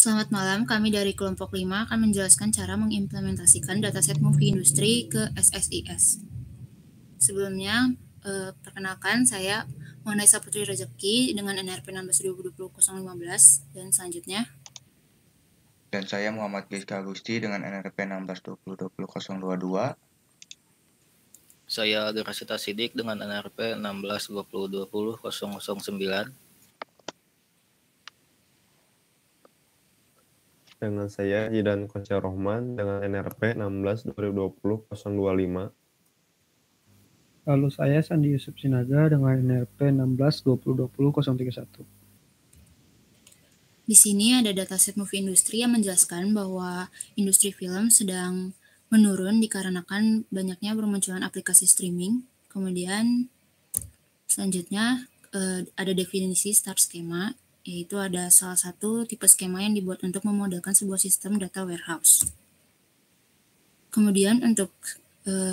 Selamat malam, kami dari kelompok 5 akan menjelaskan cara mengimplementasikan dataset movie industri ke SSIS. Sebelumnya, perkenalkan saya Monesa Putri Rezeki dengan NRP 16.2020.015 dan selanjutnya. Dan saya Muhammad Giska Agusti dengan NRP 16.2020.022. Saya Gerasita Sidik dengan NRP 16.2020.009. Dengan saya Jidan Kosya Rohman dengan NRP 16.2020.025. Lalu saya Sandi Yusuf Sinaga dengan NRP 16.2020.031. Di sini ada dataset movie industri yang menjelaskan bahwa industri film sedang menurun dikarenakan banyaknya bermunculan aplikasi streaming. Kemudian selanjutnya ada definisi start skema, yaitu ada salah satu tipe skema yang dibuat untuk memodelkan sebuah sistem data warehouse. Kemudian untuk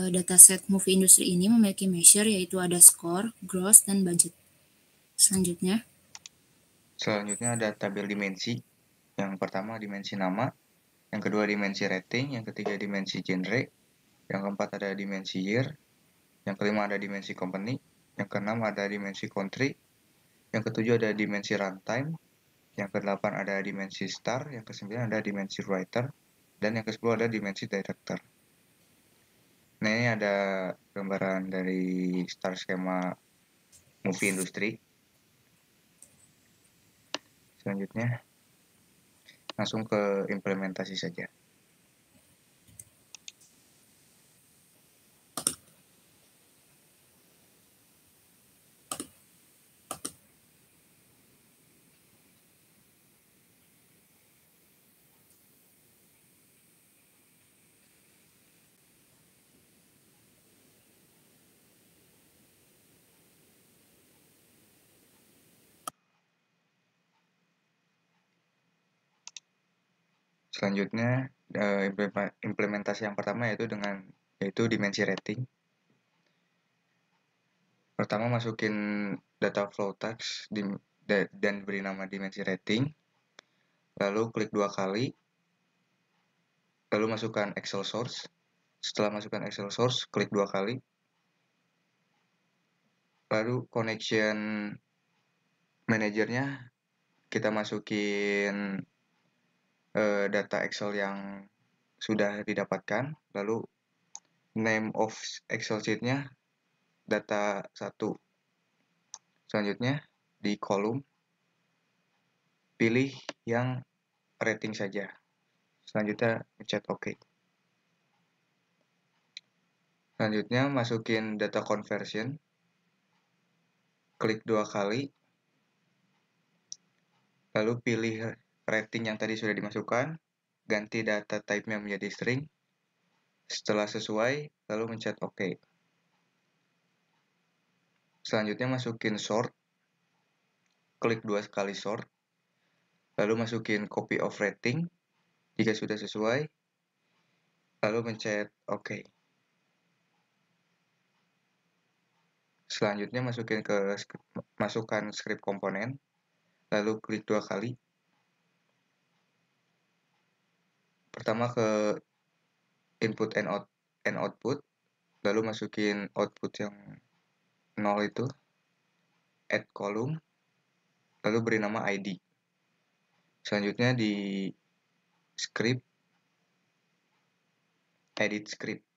dataset movie industri ini memiliki measure, yaitu ada score, gross, dan budget. Selanjutnya ada tabel dimensi. Yang pertama dimensi nama, yang kedua dimensi rating, yang ketiga dimensi genre, yang keempat ada dimensi year, yang kelima ada dimensi company, yang keenam ada dimensi country, yang ketujuh ada dimensi runtime, yang kedelapan ada dimensi star, yang kesembilan ada dimensi writer, dan yang kesepuluh ada dimensi director. Nah, ini ada gambaran dari star skema movie industri. Selanjutnya langsung ke implementasi saja. Selanjutnya implementasi yang pertama yaitu dimensi rating. Pertama masukin data flow text dan beri nama dimensi rating. Lalu klik 2 kali. Lalu masukkan Excel source. Setelah masukkan Excel source, klik 2 kali. Lalu connection manajernya kita masukin data Excel yang sudah didapatkan. Lalu name of Excel sheet-nya data 1. Selanjutnya di kolom pilih yang rating saja. Selanjutnya pencet OK. Selanjutnya masukin data conversion. Klik 2 kali. Lalu pilih rating yang tadi sudah dimasukkan. Ganti data type-nya menjadi string. Setelah sesuai, lalu pencet OK. Selanjutnya masukin sort. Klik 2 kali sort. Lalu masukin copy of rating. Jika sudah sesuai, lalu pencet OK. Selanjutnya masukkan script komponen. Lalu klik 2 kali. Pertama ke input and output. Lalu masukin output yang 0 itu. Add column. Lalu beri nama ID. Selanjutnya di script. Edit script.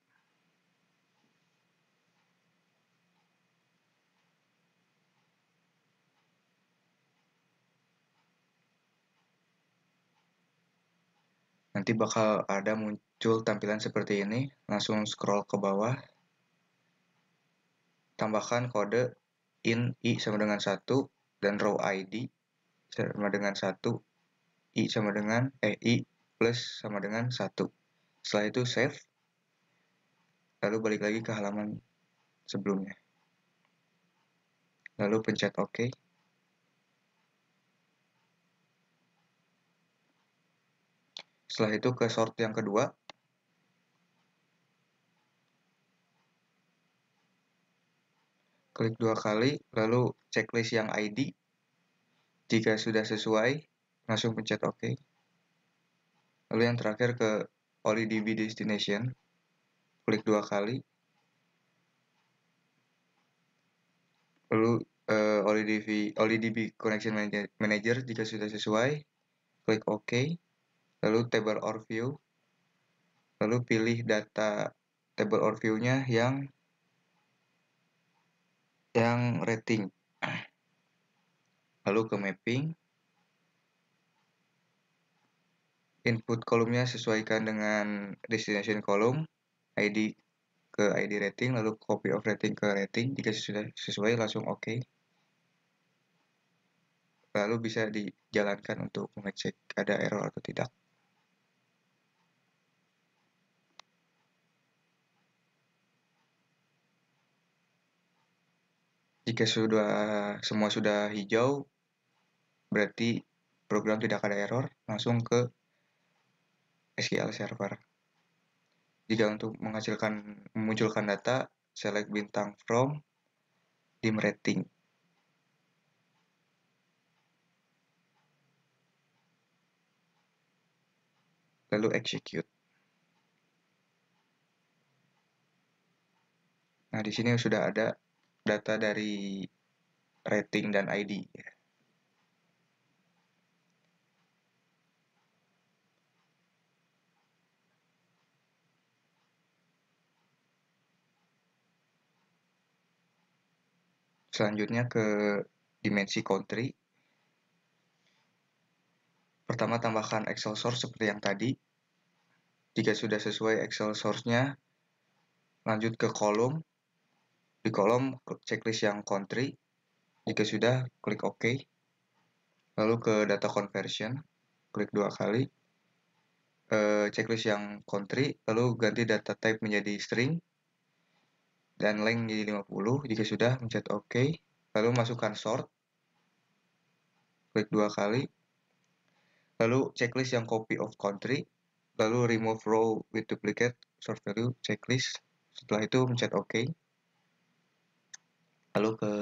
Nanti bakal ada muncul tampilan seperti ini. Langsung scroll ke bawah. Tambahkan kode in i sama dengan 1 dan row ID sama dengan 1, i plus sama dengan 1. Setelah itu save. Lalu balik lagi ke halaman sebelumnya. Lalu pencet OK. Setelah itu ke sort yang kedua. Klik 2 kali, lalu checklist yang ID. Jika sudah sesuai, langsung pencet OK. Lalu yang terakhir ke OLIDB Destination, klik 2 kali. Lalu OLIDB Connection Manager jika sudah sesuai, klik OK. Lalu Table Overview. Lalu pilih data Table Overview-nya yang rating. Lalu ke Mapping. Input kolomnya sesuaikan dengan Destination Column, ID ke ID rating, lalu copy of rating ke rating. Jika sudah sesuai, langsung OK. Lalu bisa dijalankan untuk mengecek ada error atau tidak. Jika semua sudah hijau, berarti program tidak ada error, langsung ke SQL Server. Jika untuk memunculkan data, select bintang from, dim rating. Lalu execute. Nah, di sini sudah ada data dari rating dan ID. Selanjutnya ke dimensi country. Pertama, tambahkan Excel source seperti yang tadi. Jika sudah sesuai Excel source-nya, lanjut ke kolom. Di kolom checklist yang country. Jika sudah, klik OK. Lalu ke data conversion, klik 2 kali. Checklist yang country, lalu ganti data type menjadi string. Dan length menjadi 50. Jika sudah, pencet OK. Lalu masukkan sort. Klik 2 kali. Lalu checklist yang copy of country. Lalu remove row with duplicate sort value checklist. Setelah itu pencet OK. Lalu ke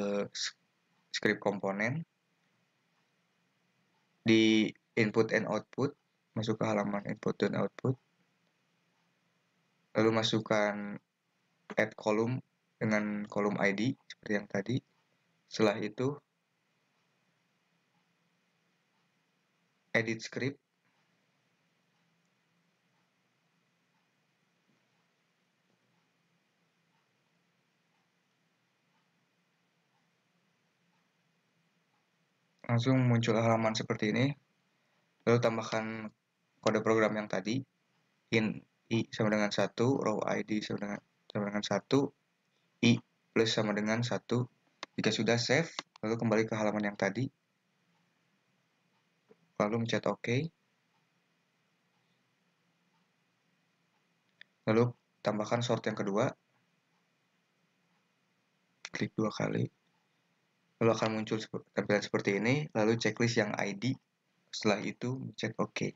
script komponen. Di input and output, masuk ke halaman input dan output. Lalu masukkan add column dengan kolom ID seperti yang tadi. Setelah itu edit script. Langsung muncul halaman seperti ini. Lalu tambahkan kode program yang tadi. In I sama dengan 1, row ID sama dengan 1, I plus sama dengan 1. Jika sudah save, lalu kembali ke halaman yang tadi. Lalu mencet OK. Lalu tambahkan sort yang kedua. Klik 2 kali. Lalu akan muncul tampilan seperti ini. Lalu checklist yang ID. Setelah itu mencet OK.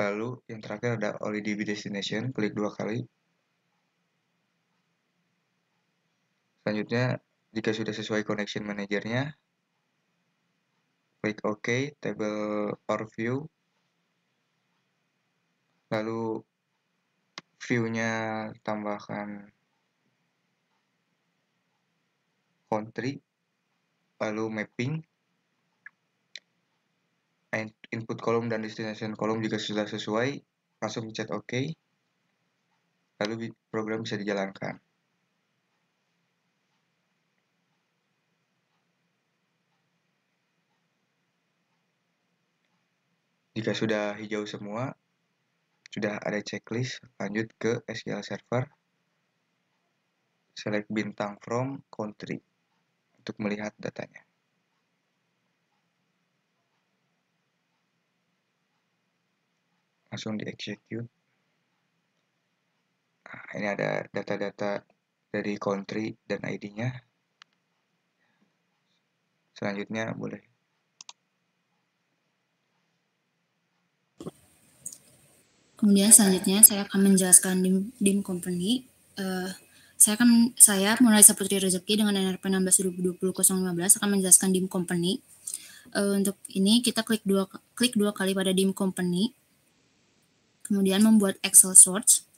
Lalu yang terakhir ada OLIDB Destination. Klik 2 kali. Selanjutnya, jika sudah sesuai connection manajernya, klik OK, table overview. Lalu view-nya tambahkan country, lalu mapping, input kolom dan destination kolom jika sudah sesuai, langsung pencet OK, lalu program bisa dijalankan. Jika sudah hijau semua, sudah ada checklist, lanjut ke SQL Server, select bintang from country untuk melihat datanya. Langsung di-execute. Nah, ini ada data-data dari country dan ID-nya. Selanjutnya boleh. Kemudian selanjutnya saya akan menjelaskan dim company. Saya Mulai Saputri Rezeki dengan NRP 16 2020 015 akan menjelaskan dim company. Untuk ini kita klik dua kali pada dim company, kemudian membuat Excel source,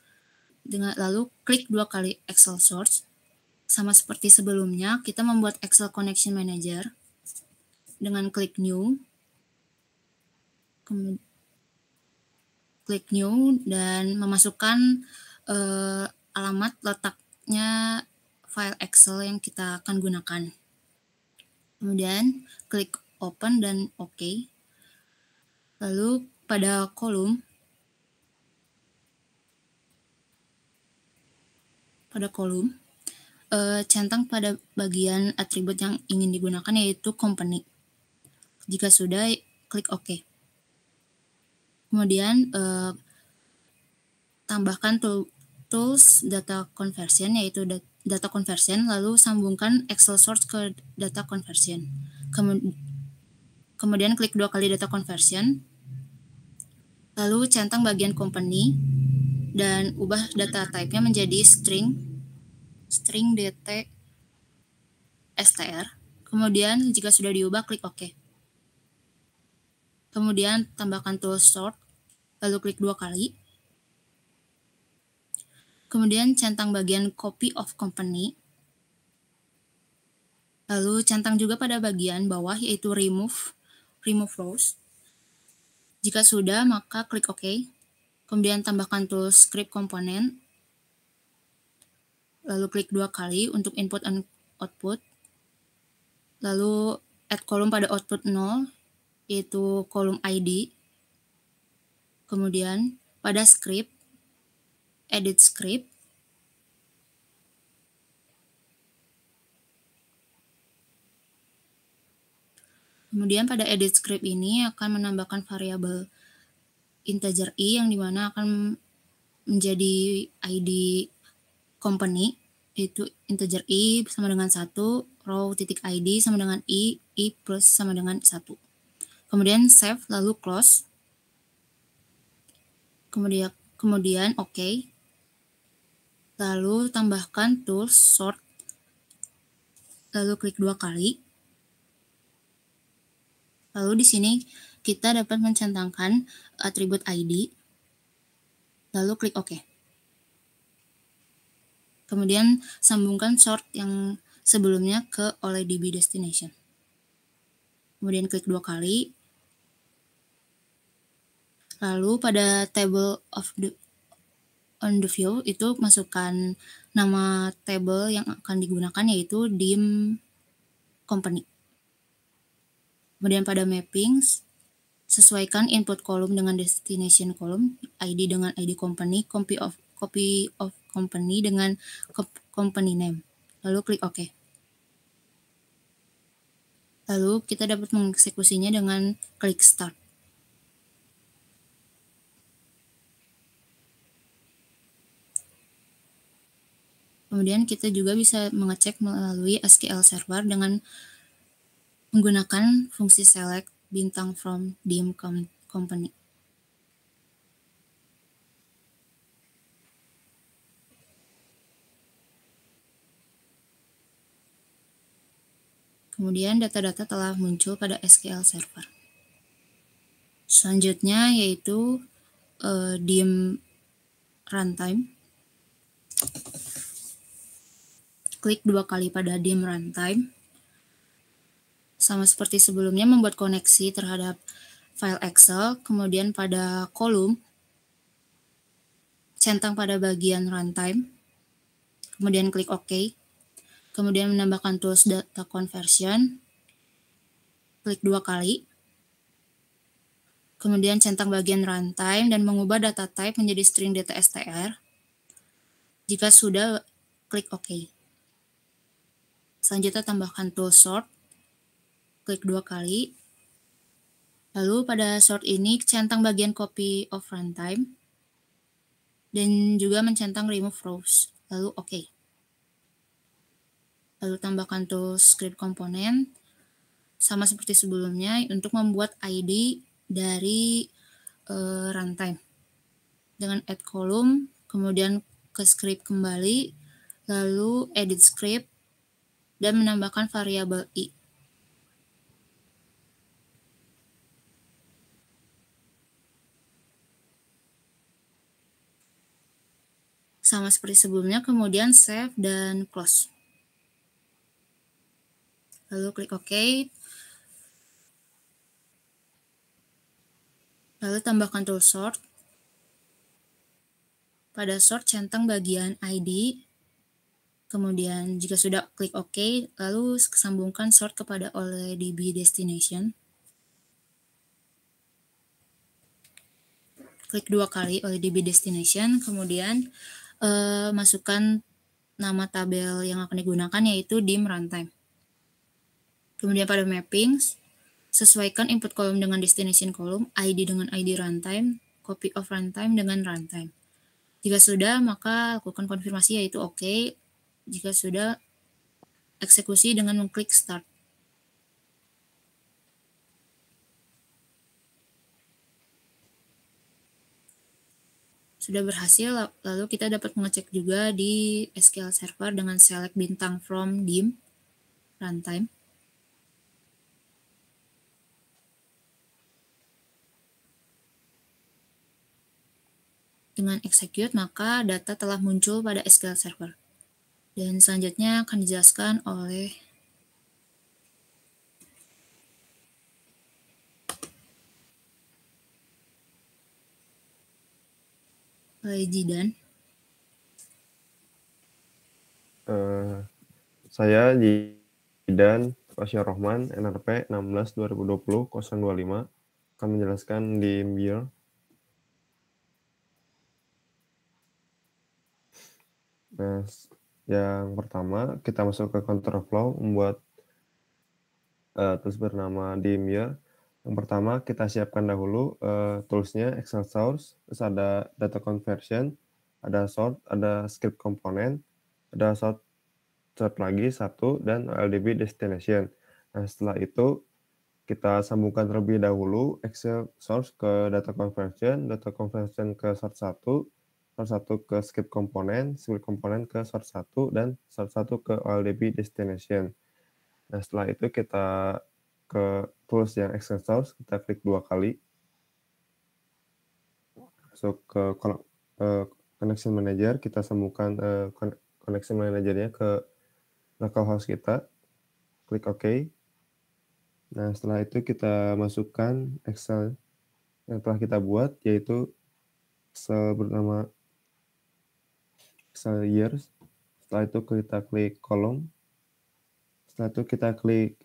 lalu klik 2 kali Excel source. Sama seperti sebelumnya, kita membuat Excel connection manager dengan klik new, dan memasukkan alamat letaknya file Excel yang kita akan gunakan. Kemudian klik open dan OK. Lalu pada kolom, centang pada bagian atribut yang ingin digunakan, yaitu company. Jika sudah, klik OK. Kemudian tambahkan tools data conversion, yaitu data conversion, lalu sambungkan Excel source ke data conversion. Kemudian klik 2 kali data conversion, lalu centang bagian company, dan ubah data type-nya menjadi string dt str. Kemudian jika sudah diubah, klik OK. Kemudian tambahkan tool sort, lalu klik 2 kali. Kemudian centang bagian copy of company, lalu centang juga pada bagian bawah, yaitu remove rows. Jika sudah, maka klik OK. Kemudian tambahkan tool script component, lalu klik 2 kali untuk input and output, lalu add kolom pada output 0, yaitu kolom ID. Kemudian pada script, edit script, kemudian pada edit script ini akan menambahkan variabel integer i, yang dimana akan menjadi ID company, yaitu integer i sama dengan 1, row titik ID sama dengan i plus sama dengan 1. Kemudian save, lalu close. Kemudian OK. Lalu tambahkan tools sort, lalu klik 2 kali. Lalu di sini kita dapat mencentangkan atribut ID, lalu klik OK. Kemudian sambungkan sort yang sebelumnya ke OLEDB destination. Kemudian klik 2 kali. Lalu pada table on the view itu masukkan nama table yang akan digunakan, yaitu dim company. Kemudian pada mappings, sesuaikan input kolom dengan destination kolom, ID dengan ID company, copy of company dengan company name. Lalu klik OK. Lalu kita dapat mengeksekusinya dengan klik start. Kemudian kita juga bisa mengecek melalui SQL Server dengan menggunakan fungsi select bintang from dim company. Kemudian data-data telah muncul pada SQL Server. Selanjutnya yaitu dim runtime. Klik 2 kali pada dim runtime. Sama seperti sebelumnya, membuat koneksi terhadap file Excel, kemudian pada kolom, centang pada bagian runtime, kemudian klik OK, kemudian menambahkan tools data conversion, klik 2 kali, kemudian centang bagian runtime dan mengubah data type menjadi string data str. Jika sudah, klik OK. Selanjutnya tambahkan tool sort, klik 2 kali. Lalu pada sort ini centang bagian copy of runtime dan juga mencentang remove rows, lalu OK. Lalu tambahkan tool script component sama seperti sebelumnya untuk membuat ID dari runtime dengan add kolom, kemudian ke script kembali, lalu edit script dan menambahkan variabel i. sama seperti sebelumnya, kemudian save dan close. Lalu klik OK. Lalu tambahkan tool sort. Pada sort centang bagian ID. Kemudian jika sudah klik OK, lalu sambungkan sort kepada OLEDB destination. Klik 2 kali OLEDB destination, kemudian masukkan nama tabel yang akan digunakan yaitu dim runtime. Kemudian pada mappings, sesuaikan input kolom dengan destination kolom, ID dengan ID runtime, copy of runtime dengan runtime. Jika sudah, maka lakukan konfirmasi yaitu OK. Jika sudah, eksekusi dengan mengklik start. Sudah berhasil, lalu kita dapat mengecek juga di SQL Server dengan select bintang from dim runtime. Dengan execute, maka data telah muncul pada SQL Server. Dan selanjutnya akan dijelaskan oleh Jidan. Saya Jidan Qasyarrohman, NRP 16/2020-025, akan menjelaskan di Mbir. Nah, yang pertama kita masuk ke control flow, membuat tools bernama Dimir. Yang pertama kita siapkan dahulu toolsnya Excel source, terus ada data conversion, ada sort, ada script komponen, ada sort lagi satu, dan LDB destination. Nah, setelah itu kita sambungkan terlebih dahulu Excel source ke data conversion ke sort 1 ke script komponen ke sort 1, dan sort 1 ke LDB destination. Nah, setelah itu kita ke tools yang Excel source, kita klik 2 kali. Masuk ke connection manager, kita sambungkan connection managernya ke localhost kita. Klik OK. Nah, setelah itu kita masukkan Excel yang telah kita buat, yaitu Excel bernama Excel years. Setelah itu kita klik kolom. Setelah itu kita klik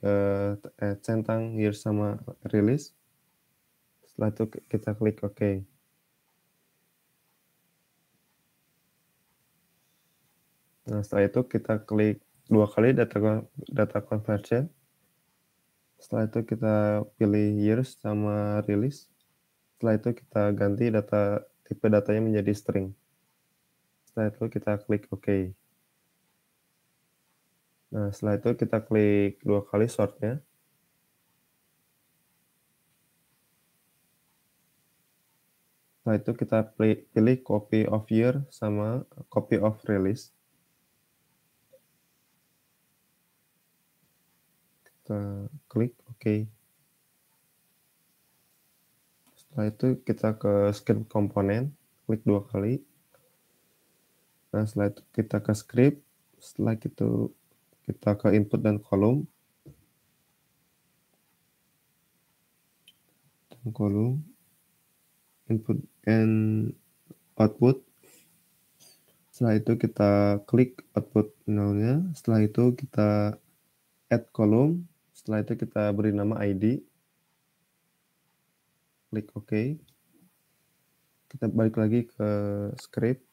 centang years sama release. Setelah itu kita klik OK. Nah, setelah itu kita klik 2 kali data conversion. Setelah itu kita pilih years sama release. Setelah itu kita ganti tipe datanya menjadi string. Setelah itu kita klik OK. Nah, setelah itu kita klik 2 kali sortnya. Setelah itu kita pilih copy of year sama copy of release. Kita klik OK. Setelah itu kita ke script komponen, klik 2 kali. Nah, setelah itu kita ke script. Setelah itu kita ke input dan kolom. Input and output. Setelah itu kita klik output nolnya. Setelah itu kita add kolom. Setelah itu kita beri nama ID. Klik OK. Kita balik lagi ke script.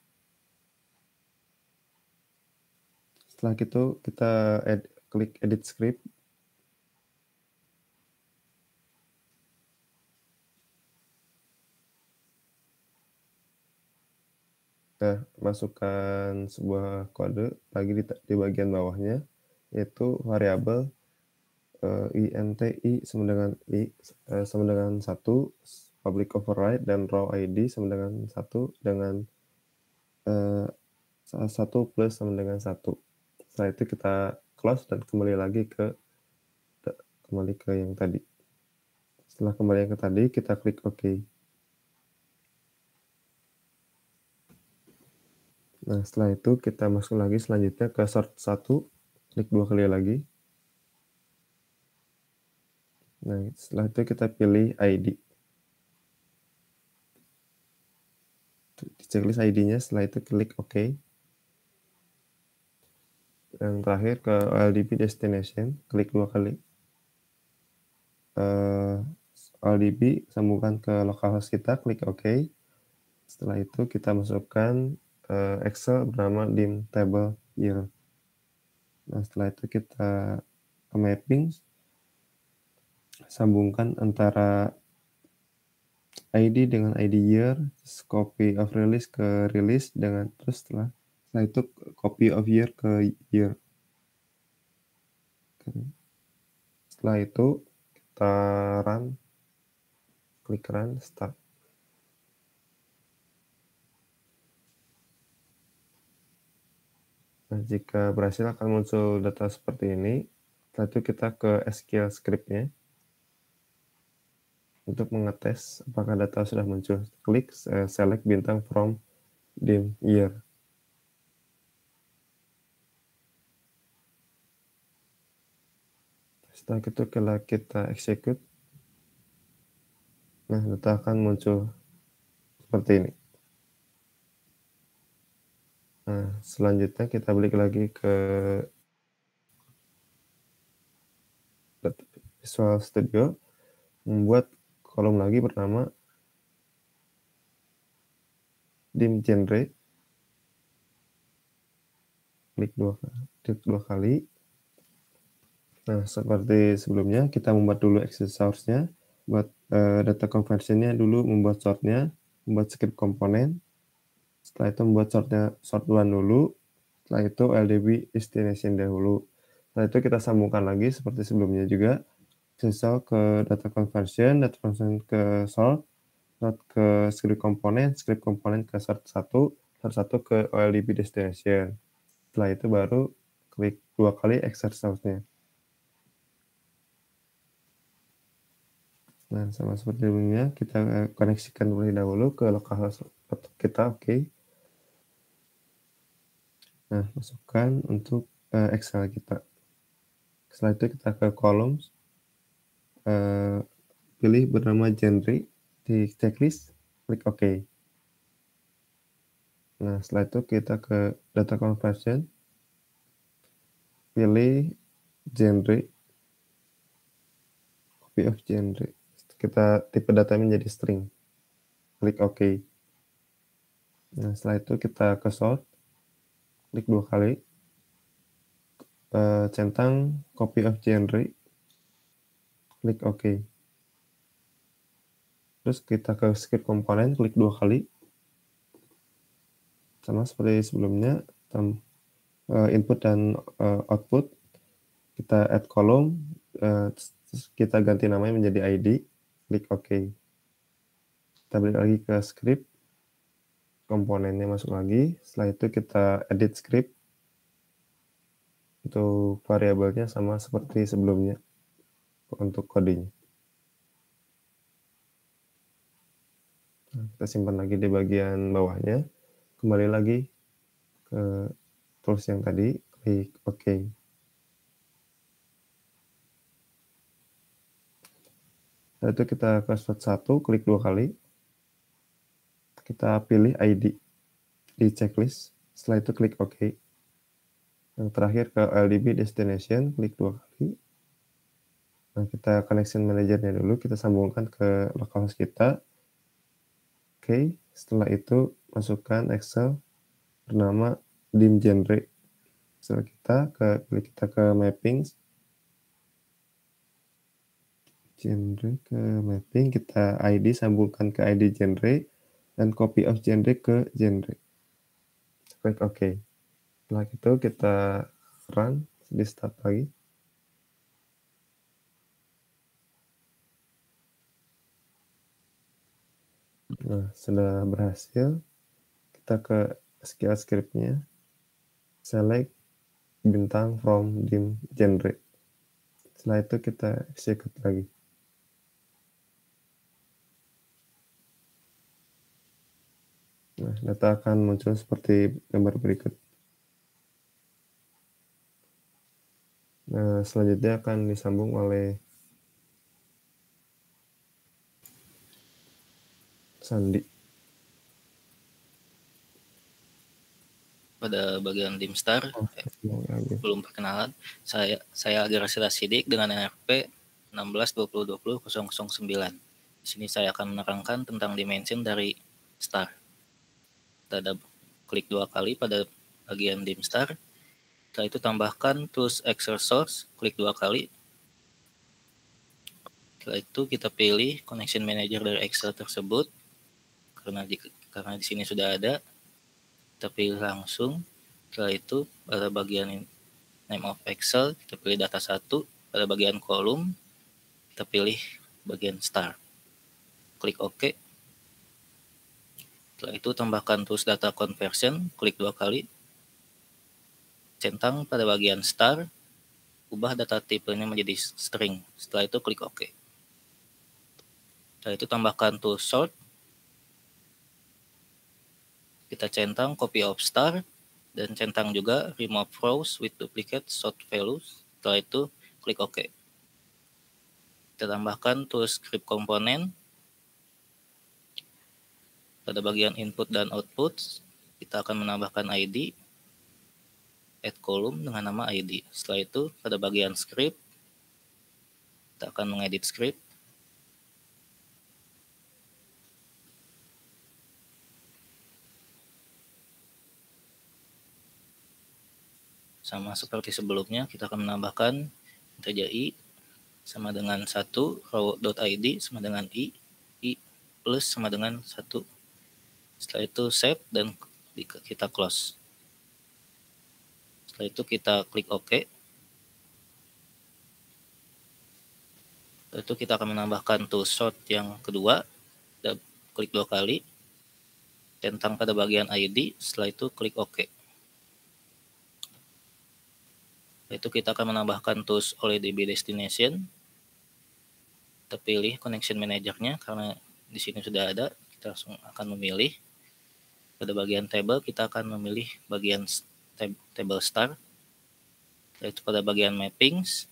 Setelah itu kita klik edit script. Nah, masukkan sebuah kode lagi di bagian bawahnya, yaitu variabel int i sama dengan 1, public override, dan row id sama dengan 1 dengan 1 plus sama dengan 1. Setelah itu kita close dan kembali ke yang tadi. Setelah kembali ke tadi, kita klik OK. Nah, setelah itu kita masuk lagi selanjutnya ke sort 1, klik 2 kali lagi. Nah, setelah itu kita pilih ID. Di checklist ID-nya, setelah itu klik OK. Yang terakhir ke OLDB destination, klik 2 kali. OLDB sambungkan ke localhost kita, klik OK. Setelah itu kita masukkan Excel bernama dim table year. Nah, setelah itu kita ke mapping, sambungkan antara ID dengan ID year, copy of release ke release, dengan terus setelah itu copy of year ke year. Setelah itu kita run, klik run, start. Nah, jika berhasil akan muncul data seperti ini. Setelah itu kita ke SQL script-nya untuk mengetes apakah data sudah muncul. Klik select bintang from dim year. Setelah itu kita execute. Nah, data akan muncul seperti ini. Nah, selanjutnya kita balik lagi ke Visual Studio, membuat kolom lagi bernama dim genre. Klik dua kali. Nah, seperti sebelumnya, kita membuat dulu access source-nya, buat data conversion-nya dulu, membuat sort-nya, membuat script komponen. Setelah itu membuat sort 1 dulu. Setelah itu LDB destination dahulu. Setelah itu kita sambungkan lagi seperti sebelumnya juga. Sesal ke data conversion ke sort ke script komponen ke sort 1 ke OLDB destination. Setelah itu baru klik 2 kali exert source-nya. Nah, sama seperti sebelumnya, kita koneksikan terlebih dahulu ke localhost kita, oke. Nah, masukkan untuk Excel kita. Setelah itu kita ke columns, pilih bernama genre di checklist, klik OK. Nah, setelah itu kita ke data conversion, pilih genre, copy of genre. Kita tipe datanya menjadi string, klik OK. Nah, setelah itu kita ke sort, klik 2 kali, centang copy of genre, klik OK. Terus kita ke script komponen, klik 2 kali. Sama seperti sebelumnya, input dan output. Kita add column, kita ganti namanya menjadi ID, klik OK. Kita balik lagi ke script, komponennya masuk lagi. Setelah itu kita edit script. Untuk variabelnya sama seperti sebelumnya untuk kodenya. Nah, kita simpan lagi di bagian bawahnya. Kembali lagi ke tools yang tadi, klik OK. Setelah itu kita ke slot 1, klik 2 kali. Kita pilih ID di checklist. Setelah itu klik OK. Yang terakhir ke LDB destination, klik 2 kali. Nah, kita connection manager-nya dulu, kita sambungkan ke localhost kita. Oke, setelah itu masukkan Excel bernama dim genre. Setelah kita ke mapping, kita ID sambungkan ke ID genre dan copy of genre ke genre. Klik OK. Setelah itu kita run, di start lagi. Nah, sudah berhasil. Kita ke SQL script-nya. Select bintang from dim genre. Setelah itu kita execute lagi. Nah, data akan muncul seperti gambar berikut. Nah, selanjutnya akan disambung oleh Sandi. Pada bagian Dimstar, belum perkenalan, saya Agarasila Sidik dengan NRP 1620200009. Di sini saya akan menerangkan tentang dimension dari star. Kita klik 2 kali pada bagian Dimstar. Setelah itu tambahkan tools Excel source, klik 2 kali. Setelah itu kita pilih connection manager dari Excel tersebut. Karena di sini sudah ada, kita pilih langsung. Setelah itu pada bagian name of Excel, kita pilih data 1. Pada bagian kolom, kita pilih bagian star. Klik OK. Setelah itu tambahkan tools data conversion, klik 2 kali. Centang pada bagian star, ubah data tipenya menjadi string. Setelah itu klik OK. Setelah itu tambahkan tools sort. Kita centang copy of star dan centang juga remove rows with duplicate sort values. Setelah itu klik OK. Kita tambahkan tools script komponen. Pada bagian input dan output, kita akan menambahkan ID, add column dengan nama ID. Setelah itu, pada bagian script, kita akan mengedit script. Sama seperti sebelumnya, kita akan menambahkan integer i sama dengan 1, row.id sama dengan i plus sama dengan 1. Setelah itu save dan kita close. Setelah itu kita klik OK. Setelah itu kita akan menambahkan tool sort yang kedua. Kita klik 2 kali. Centang pada bagian ID. Setelah itu klik OK. Setelah itu kita akan menambahkan tools OLEDB destination. Kita pilih connection manager-nya karena di sini sudah ada. Kita langsung akan memilih. Pada bagian table kita akan memilih bagian table star. Setelah itu pada bagian mappings,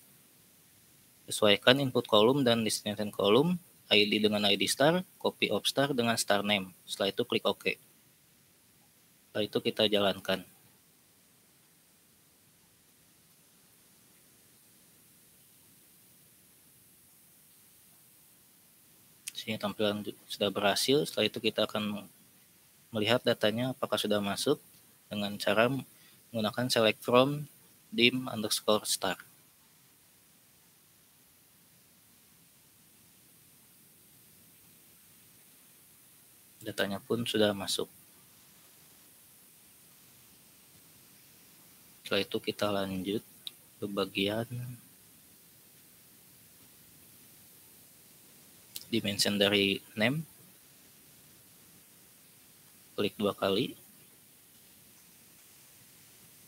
sesuaikan input kolom dan destination kolom, ID dengan ID star, copy of star dengan star name. Setelah itu klik OK. Setelah itu kita jalankan. Sini tampilan sudah berhasil. Setelah itu kita akan melihat datanya apakah sudah masuk dengan cara menggunakan select from dim_star. Datanya pun sudah masuk. Setelah itu kita lanjut ke bagian dimension dari name. Klik 2 kali.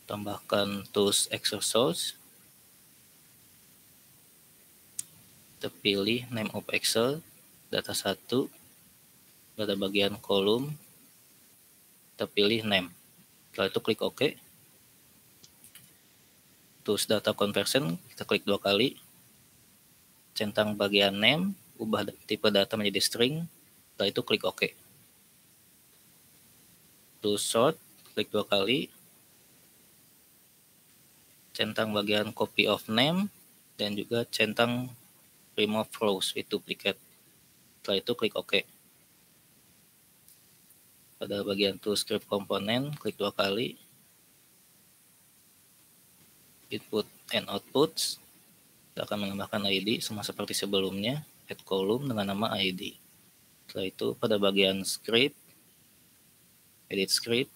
Tambahkan tools Excel source. Kita pilih name of Excel, data 1. Pada bagian kolom, kita pilih name. Setelah itu klik OK. Tools data conversion, kita klik 2 kali. Centang bagian name, ubah tipe data menjadi string. Setelah itu klik OK. Tools sort, klik 2 kali. Centang bagian copy of name dan juga centang remove rows with duplicate. Setelah itu klik OK. Pada bagian tools script komponen, klik 2 kali. Input and outputs, kita akan menambahkan ID sama seperti sebelumnya, add column dengan nama ID. Setelah itu pada bagian script, edit script,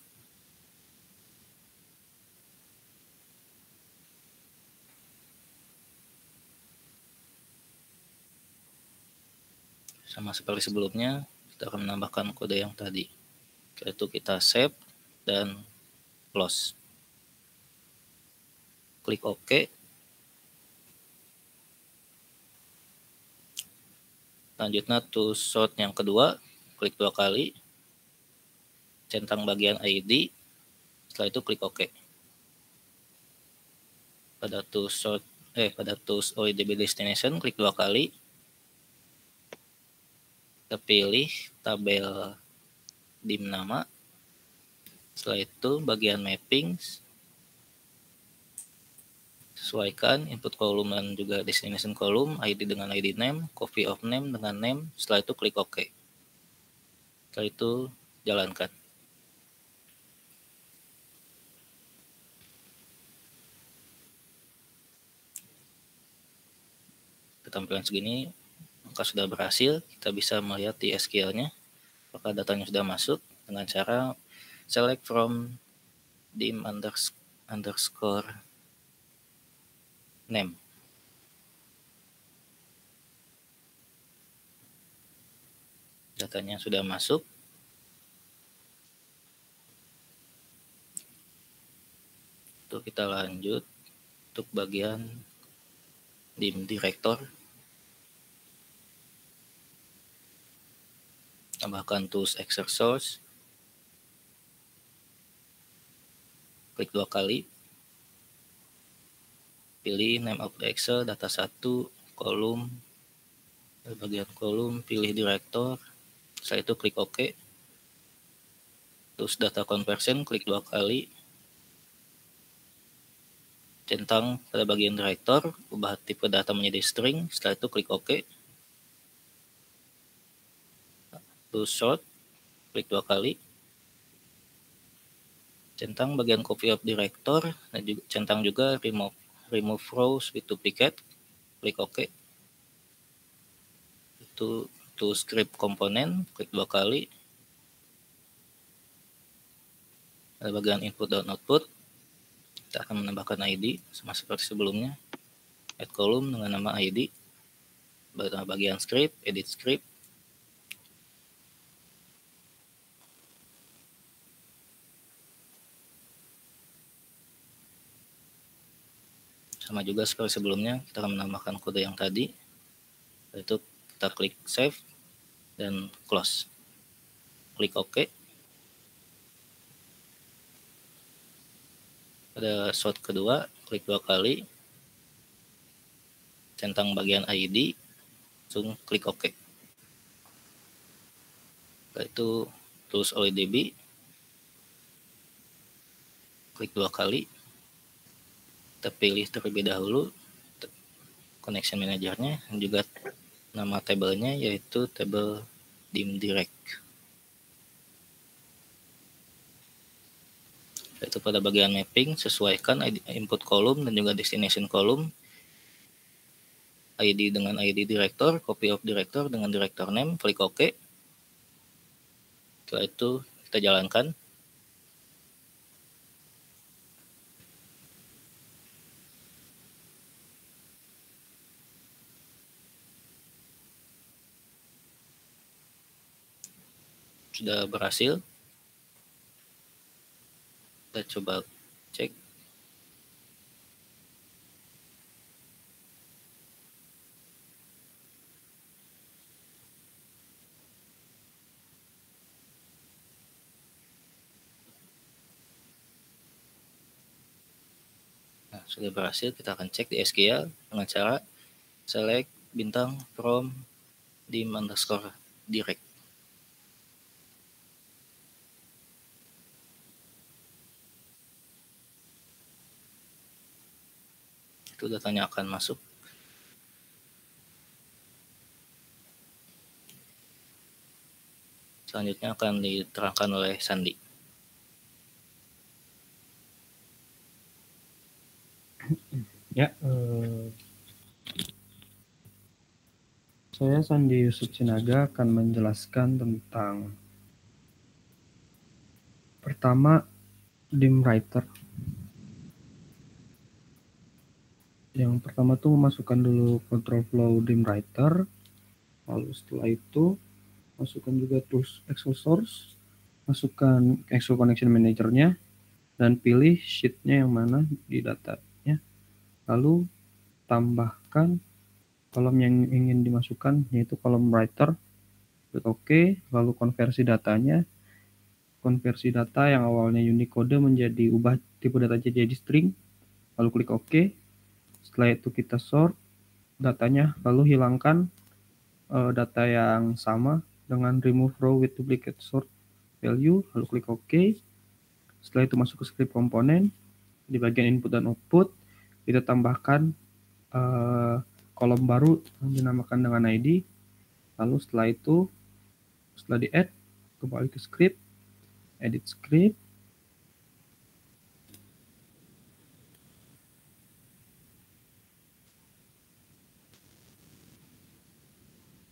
sama seperti sebelumnya, kita akan menambahkan kode yang tadi. Setelah itu kita save dan close. Klik OK. Lanjutnya to sort yang kedua, klik 2 kali. centang bagian ID, setelah itu klik OK. Pada tools OIDB destination, klik 2 kali. Kita pilih tabel dim nama. Setelah itu bagian mappings, sesuaikan input kolom dan juga destination kolom, ID dengan ID name, copy of name dengan name. Setelah itu klik OK. Setelah itu jalankan. Tampilan segini, maka sudah berhasil. Kita bisa melihat di SQL-nya apakah datanya sudah masuk dengan cara select from dim underscore name. Datanya sudah masuk. Itu kita lanjut untuk bagian dim director. Tambahkan tools extract source. Klik 2 kali. Pilih name of the Excel, data 1, kolom. Bagian kolom, pilih director. Setelah itu klik OK. Terus data conversion, klik 2 kali. Centang pada bagian director, ubah tipe data menjadi string. Setelah itu klik OK. Terus sort, klik 2 kali. Centang bagian copy of director, dan juga centang juga remove rows with duplicate. Klik OK. Itu script komponen, klik 2 kali. Pada bagian input dan output, kita akan menambahkan ID sama seperti sebelumnya. Add column dengan nama ID. Pada bagian script, edit script. Sama juga seperti sebelumnya, kita akan menambahkan kode yang tadi. Yaitu kita klik save dan close. Klik OK. Pada sort kedua, klik 2 kali. Centang bagian ID, langsung klik OK. Setelah itu tools OIDB, klik 2 kali. Kita pilih terlebih dahulu connection manager-nya dan juga nama tabelnya yaitu tabel dim direct. Yaitu pada bagian mapping, sesuaikan input kolom dan juga destination kolom. ID dengan ID director, copy of director dengan director name, klik OK. Setelah itu kita jalankan. Sudah berhasil. Kita coba cek. Nah, sudah berhasil. Kita akan cek di SQL dengan cara select bintang from dim underscore direct. Itu datanya akan masuk. Selanjutnya akan diterangkan oleh Sandi. Ya, saya Sandi Yusuf Sinaga akan menjelaskan tentang pertama dim writer. Yang pertama tuh masukkan dulu control flow dim writer, lalu setelah itu masukkan juga tools Excel source, masukkan Excel connection manager-nya, dan pilih sheet-nya yang mana di datanya. Lalu tambahkan kolom yang ingin dimasukkan, yaitu kolom writer. Klik OK, lalu konversi datanya. konversi data yang awalnya Unicode menjadi ubah tipe data jadi string, lalu klik OK. Setelah itu kita sort datanya, lalu hilangkan data yang sama dengan remove row with duplicate sort value, lalu klik OK. Setelah itu masuk ke script komponen, di bagian input dan output kita tambahkan kolom baru yang dinamakan dengan ID. Lalu setelah itu, setelah di add, kembali ke script, edit script,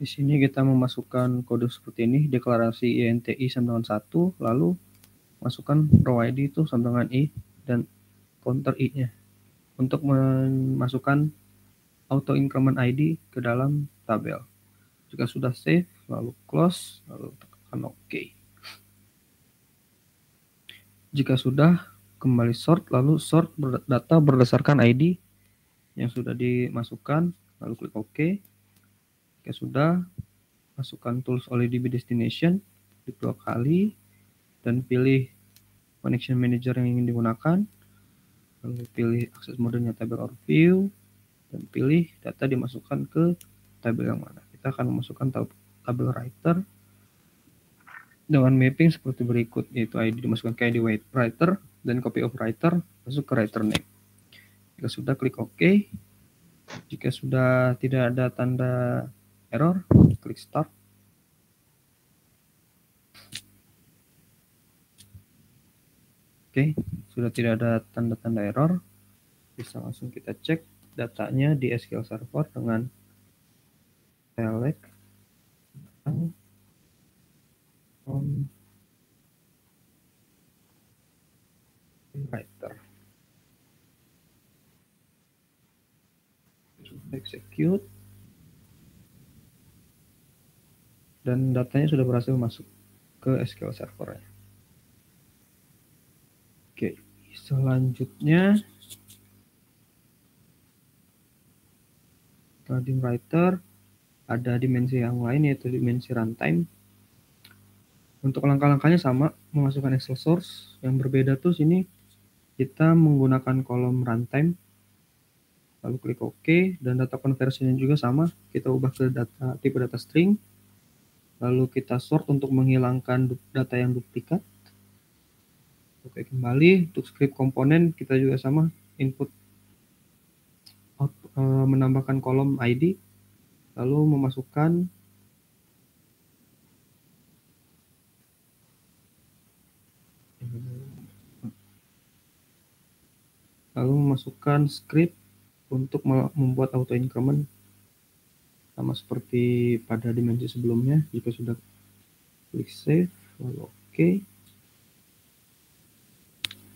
di sini kita memasukkan kode seperti ini, deklarasi INTI sama dengan 1, lalu masukkan row ID itu sama dengan I dan counter I-nya untuk memasukkan auto increment ID ke dalam tabel. Jika sudah save, lalu close, lalu tekan OK. Jika sudah, kembali sort, lalu sort data berdasarkan ID yang sudah dimasukkan, lalu klik OK. Jika sudah, masukkan tools OLEDB destination, klik 2 kali, dan pilih connection manager yang ingin digunakan, lalu pilih akses modenya tabel or view, dan pilih data dimasukkan ke tabel yang mana. Kita akan memasukkan tabel writer dengan mapping seperti berikut, yaitu ID dimasukkan ke ID writer dan copy of writer masuk ke writer name. Jika sudah, klik OK. Jika sudah tidak ada tanda error, klik start. Oke, sudah tidak ada tanda-tanda error. Bisa langsung kita cek datanya di SQL Server dengan select on writer. Execute. Dan datanya sudah berhasil masuk ke SQL Server-nya. Oke, selanjutnya setelah dim writer ada dimensi yang lain, yaitu dimensi runtime. Untuk langkah-langkahnya sama, memasukkan Excel source. Yang berbeda tuh sini kita menggunakan kolom runtime, lalu klik OK, dan data konversinya juga sama, kita ubah ke tipe data string, lalu kita sort untuk menghilangkan data yang duplikat. Oke, kembali untuk script komponen kita juga sama, input menambahkan kolom ID, lalu memasukkan script untuk membuat auto increment sama seperti pada dimensi sebelumnya. Jika sudah, klik save, lalu OK.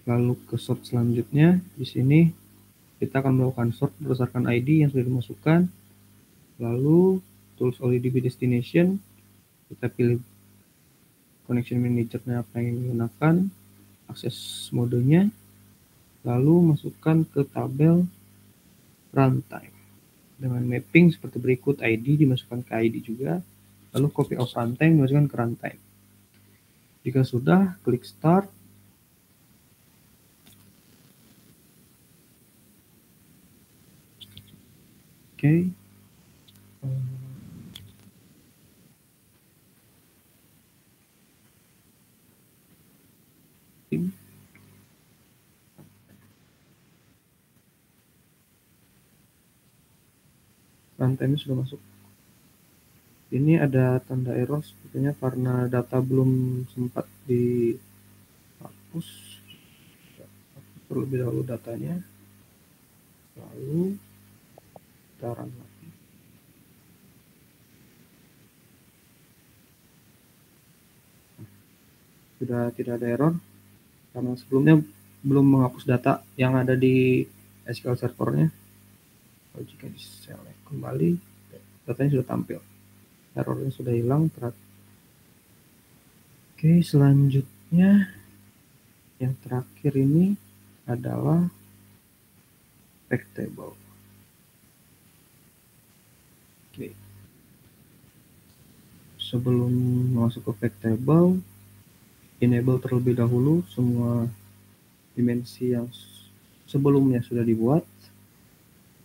Lalu ke sort selanjutnya, di sini kita akan melakukan sort berdasarkan ID yang sudah dimasukkan. Lalu tools OLEDB destination, kita pilih connection manager-nya apa yang digunakan, akses modenya, lalu masukkan ke tabel runtime dengan mapping seperti berikut. ID dimasukkan ke ID juga, lalu copy of runtime dimasukkan ke runtime. Jika sudah, klik start. Oke. Runtime sudah masuk. Ini ada tanda error sepertinya karena data belum sempat dihapus. Terlebih dahulu datanya, lalu kita run lagi. Sudah tidak ada error karena sebelumnya belum menghapus data yang ada di SQL Server-nya. Jika di select kembali, datanya sudah tampil, errornya sudah hilang. Oke, selanjutnya yang terakhir ini adalah fact table. Oke, sebelum masuk ke fact table, enable terlebih dahulu semua dimensi yang sebelumnya sudah dibuat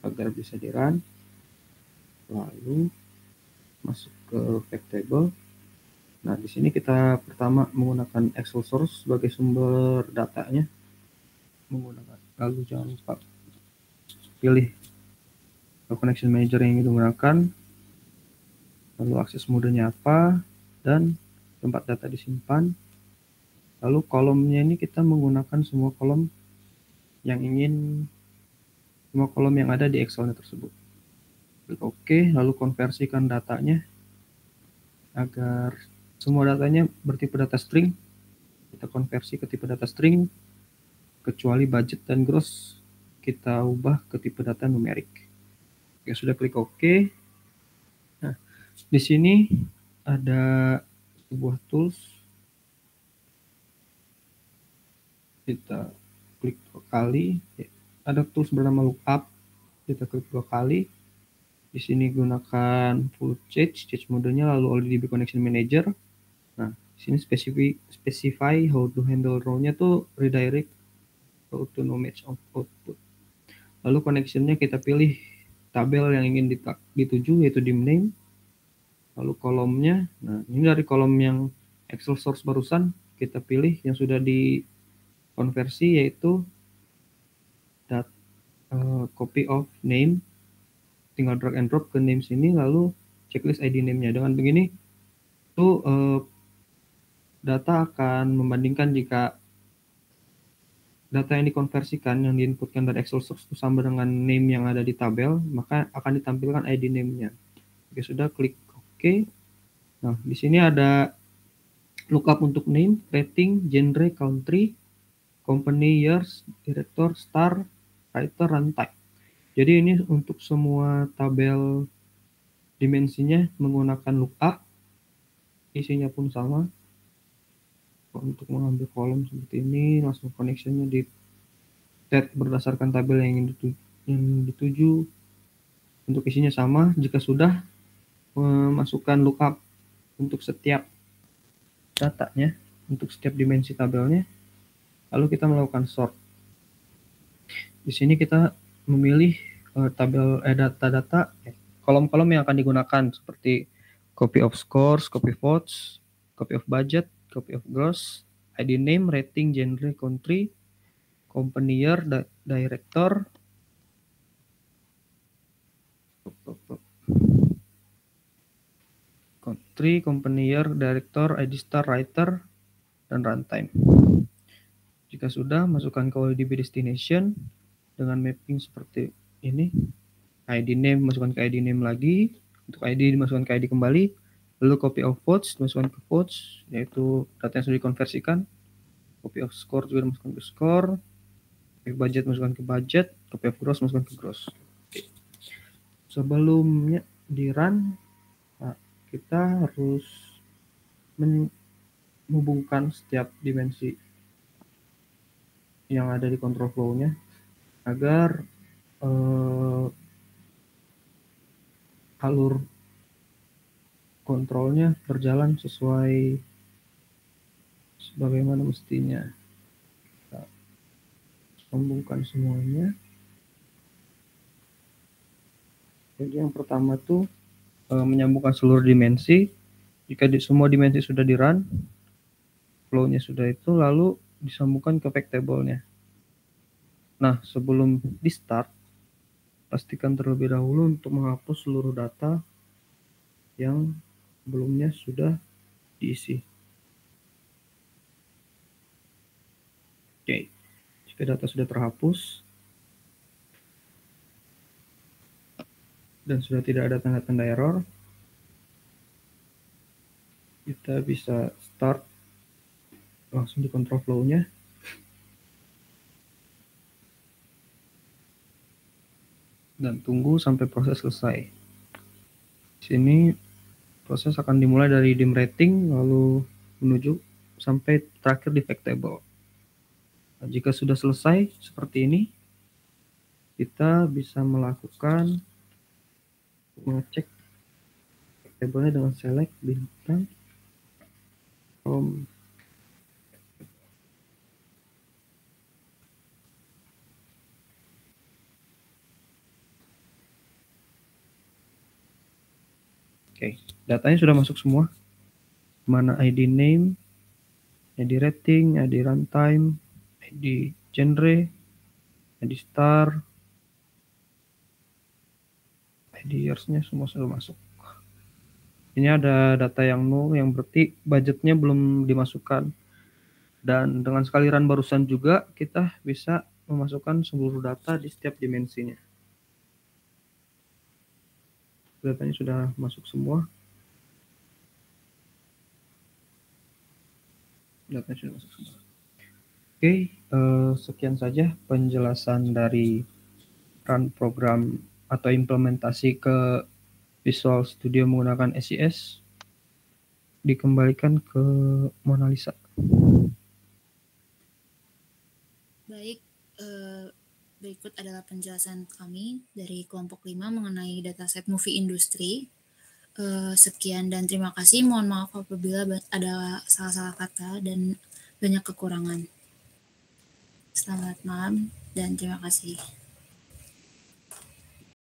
agar bisa di-run. Lalu masuk ke fact table. Nah, di sini kita pertama menggunakan Excel source sebagai sumber datanya. Lalu jangan lupa pilih connection manager yang ingin digunakan, lalu akses modenya apa, dan tempat data disimpan. Lalu kolomnya ini kita menggunakan semua kolom yang ada di Excel-nya tersebut. Klik OK, lalu konversikan datanya agar semua datanya bertipe data string. Kita konversi ke tipe data string, kecuali budget dan gross kita ubah ke tipe data numerik. Oke, sudah klik OK. Nah, di sini ada sebuah tools. Kita klik 2 kali. Ada tools bernama lookup. Kita klik 2 kali. Di sini gunakan full change modenya, lalu OLEDB connection manager. Nah, di sini specify how to handle row-nya tuh redirect to no match output. Lalu connectionnya kita pilih tabel yang ingin dituju, yaitu dim name. Lalu kolomnya, nah ini dari kolom yang Excel source barusan kita pilih yang sudah dikonversi, yaitu copy of name. Tinggal drag and drop ke name sini, lalu checklist ID name-nya. Dengan begini tuh data akan membandingkan jika data yang dikonversikan, yang diinputkan dari Excel source itu sama dengan name yang ada di tabel, maka akan ditampilkan ID name-nya. Oke, sudah klik OK. Nah, di sini ada lookup untuk name, rating, genre, country, company, years, director, star, writer, runtime. Jadi ini untuk semua tabel dimensinya menggunakan lookup, isinya pun sama. Untuk mengambil kolom seperti ini, langsung connectionnya di set berdasarkan tabel yang dituju. Untuk isinya sama. Jika sudah, memasukkan lookup untuk setiap datanya, untuk setiap dimensi tabelnya, lalu kita melakukan sort. Di sini kita memilih data-data, kolom-kolom yang akan digunakan seperti copy of scores, copy votes, copy of budget, copy of gross, ID name, rating, genre, country, company year, director, country, company year, director, ID star, writer, dan runtime. Jika sudah, masukkan ke OLEDB destination dengan mapping seperti ini. ID name masukkan ke ID name lagi, untuk ID dimasukkan ke ID kembali, lalu copy of votes dimasukkan ke votes, yaitu data yang sudah dikonversikan. Copy of score juga dimasukkan ke score, copy of budget masukkan ke budget, copy of gross masukkan ke gross. Oke. Sebelumnya di run, nah, kita harus menghubungkan setiap dimensi yang ada di control flow-nya agar alur kontrolnya berjalan sesuai sebagaimana mestinya. Kita sambungkan semuanya. Jadi yang pertama tuh menyambungkan seluruh dimensi. Jika semua dimensi sudah di-run, flow-nya sudah itu, lalu disambungkan ke fact table-nya. Nah, sebelum di-start, pastikan terlebih dahulu untuk menghapus seluruh data yang sebelumnya sudah diisi. Oke, jika data sudah terhapus dan sudah tidak ada tanda-tanda error, kita bisa start langsung di control flow-nya. Dan tunggu sampai proses selesai. Di sini proses akan dimulai dari dim rating lalu menuju sampai terakhir di fact table. Nah, jika sudah selesai seperti ini, kita bisa melakukan mengecek fact table-nya dengan select bintang from Oke, datanya sudah masuk semua. Mana ID name, ID rating, ID runtime, ID genre, ID star, ID years-nya semua sudah masuk. Ini ada data yang null, yang berarti budgetnya belum dimasukkan. Dan dengan sekali run barusan juga, kita bisa memasukkan seluruh data di setiap dimensinya. Datanya sudah masuk semua. Datanya sudah masuk semua. Oke, sekian saja penjelasan dari run program atau implementasi ke Visual Studio menggunakan SIS. Dikembalikan ke Mona Lisa. Baik, berikut adalah penjelasan kami dari kelompok 5 mengenai dataset movie industri. Sekian dan terima kasih. Mohon maaf apabila ada salah-salah kata dan banyak kekurangan. Selamat malam dan terima kasih.